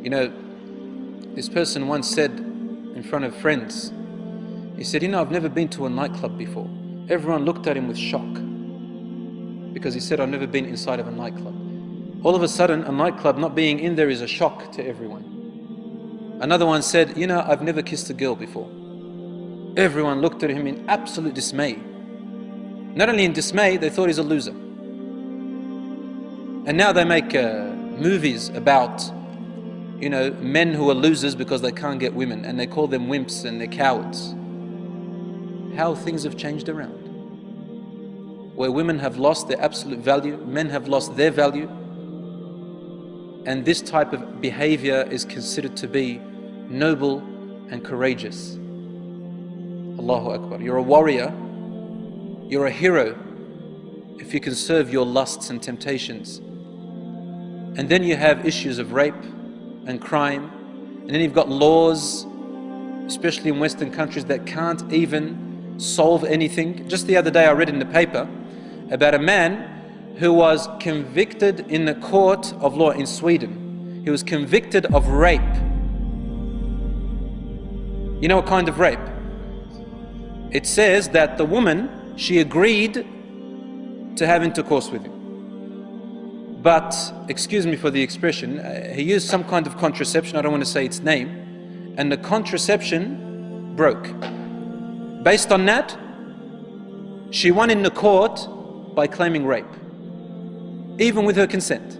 You know, this person once said in front of friends, he said, I've never been to a nightclub before. Everyone looked at him with shock because he said, I've never been inside of a nightclub. All of a sudden, a nightclub not being in there is a shock to everyone. Another one said, I've never kissed a girl before. Everyone looked at him in absolute dismay. Not only in dismay, they thought he's a loser. And now they make movies about men who are losers because they can't get women, and they call them wimps and they're cowards. How things have changed around. Where women have lost their absolute value, men have lost their value, and this type of behavior is considered to be noble and courageous. Allahu Akbar. You're a warrior, you're a hero if you can serve your lusts and temptations. And then you have issues of rape and crime, and then you've got laws, especially in Western countries, that can't even solve anything. Just the other day I read in the paper about a man who was convicted in the court of law in Sweden. He was convicted of rape. You know what kind of rape? It says that the woman, she agreed to have intercourse with him. But, excuse me for the expression, he used some kind of contraception, I don't want to say its name, and the contraception broke. Based on that, she won in the court by claiming rape, even with her consent.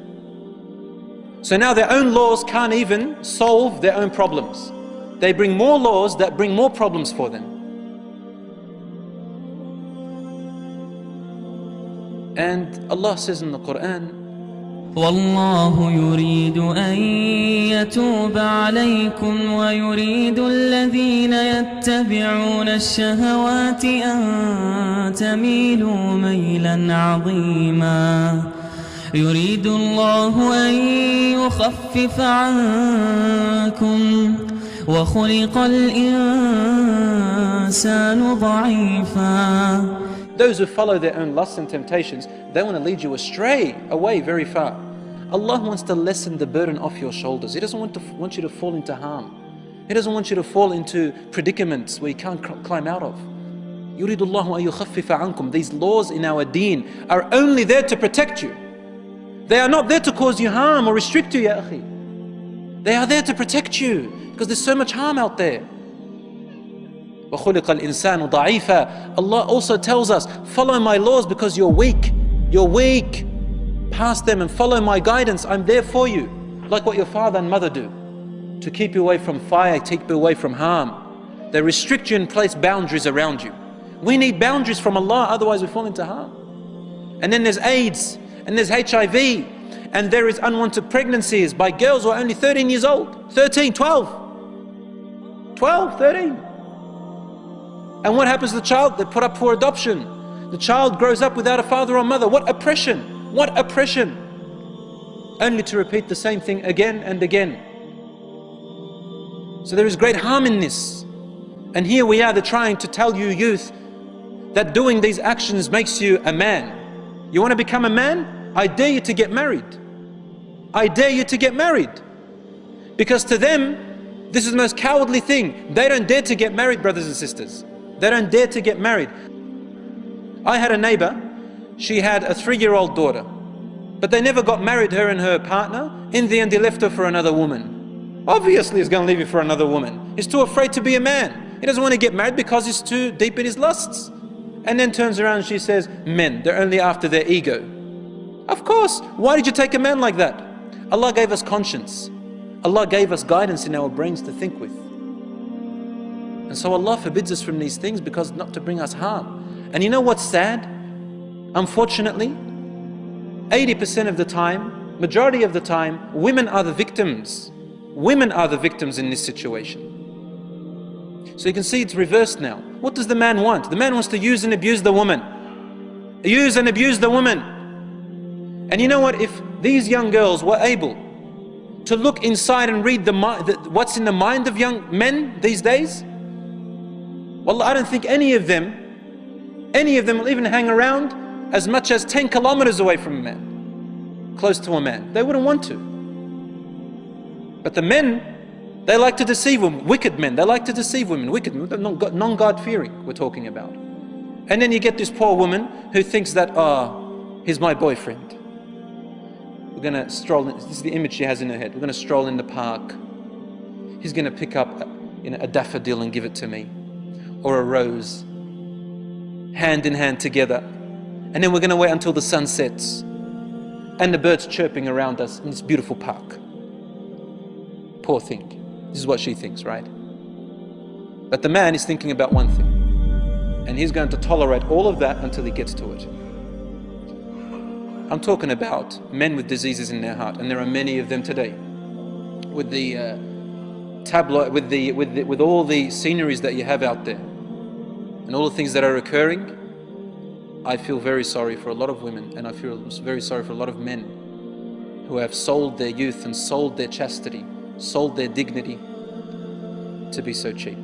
So now their own laws can't even solve their own problems. They bring more laws that bring more problems for them. And Allah says in the Quran, والله يريد أن يتوب عليكم ويريد الذين يتبعون الشهوات أن تميلوا ميلا عظيما يريد الله أن يخفف عنكم وخلق الإنسان ضعيفا. Those who follow their own lusts and temptations, they want to lead you astray, away very far. Allah wants to lessen the burden off your shoulders. He doesn't want you to fall into harm. He doesn't want you to fall into predicaments where you can't climb out of. يُرِيدُ اللَّهُ أَن يُخَفِّفَ عَنْكُمْ. These laws in our deen are only there to protect you. They are not there to cause you harm or restrict you, ya akhi. They are there to protect you because there's so much harm out there. وَخُلِقَ الْإِنسَانُ ضَعِيفًا. Allah also tells us, follow my laws because you're weak. You're weak. Pass them and follow my guidance. I'm there for you. Like what your father and mother do. To keep you away from fire, keep you away from harm. They restrict you and place boundaries around you. We need boundaries from Allah, otherwise we fall into harm. And then there's AIDS, and there's HIV, and there is unwanted pregnancies by girls who are only 13 years old. 13, 12. 12, 13. And what happens to the child? They put up for adoption. The child grows up without a father or mother. What oppression! What oppression! Only to repeat the same thing again and again. So there is great harm in this. And here we are, they're trying to tell you youth that doing these actions makes you a man. You want to become a man? I dare you to get married. I dare you to get married. Because to them, this is the most cowardly thing. They don't dare to get married, brothers and sisters. They don't dare to get married. I had a neighbor, she had a 3-year-old daughter, but they never got married, her and her partner. In the end, he left her for another woman. Obviously, he's going to leave you for another woman. He's too afraid to be a man. He doesn't want to get married because he's too deep in his lusts. And then turns around and she says, men, they're only after their ego. Of course, why did you take a man like that? Allah gave us conscience. Allah gave us guidance in our brains to think with. And so Allah forbids us from these things because not to bring us harm. And you know what's sad? Unfortunately, 80% of the time, majority of the time, women are the victims. Women are the victims in this situation. So you can see it's reversed now. What does the man want? The man wants to use and abuse the woman. Use and abuse the woman. And you know what? If these young girls were able to look inside and read what's in the mind of young men these days, wallah, I don't think any of them will even hang around as much as 10 kilometers away from a man, close to a man. They wouldn't want to. But the men, they like to deceive women, wicked men. They like to deceive women, wicked men, non-God-fearing we're talking about. And then you get this poor woman who thinks that, oh, he's my boyfriend. We're going to stroll in, this is the image she has in her head. We're going to stroll in the park. He's going to pick up a daffodil and give it to me. Or a rose. Hand in hand together. And then we're going to wait until the sun sets. And the birds chirping around us in this beautiful park. Poor thing. This is what she thinks, right? But the man is thinking about one thing. And he's going to tolerate all of that until he gets to it. I'm talking about men with diseases in their heart, and there are many of them today. With the tabloid, with all the sceneries that you have out there, and all the things that are occurring, I feel very sorry for a lot of women, and I feel very sorry for a lot of men who have sold their youth and sold their chastity, sold their dignity to be so cheap.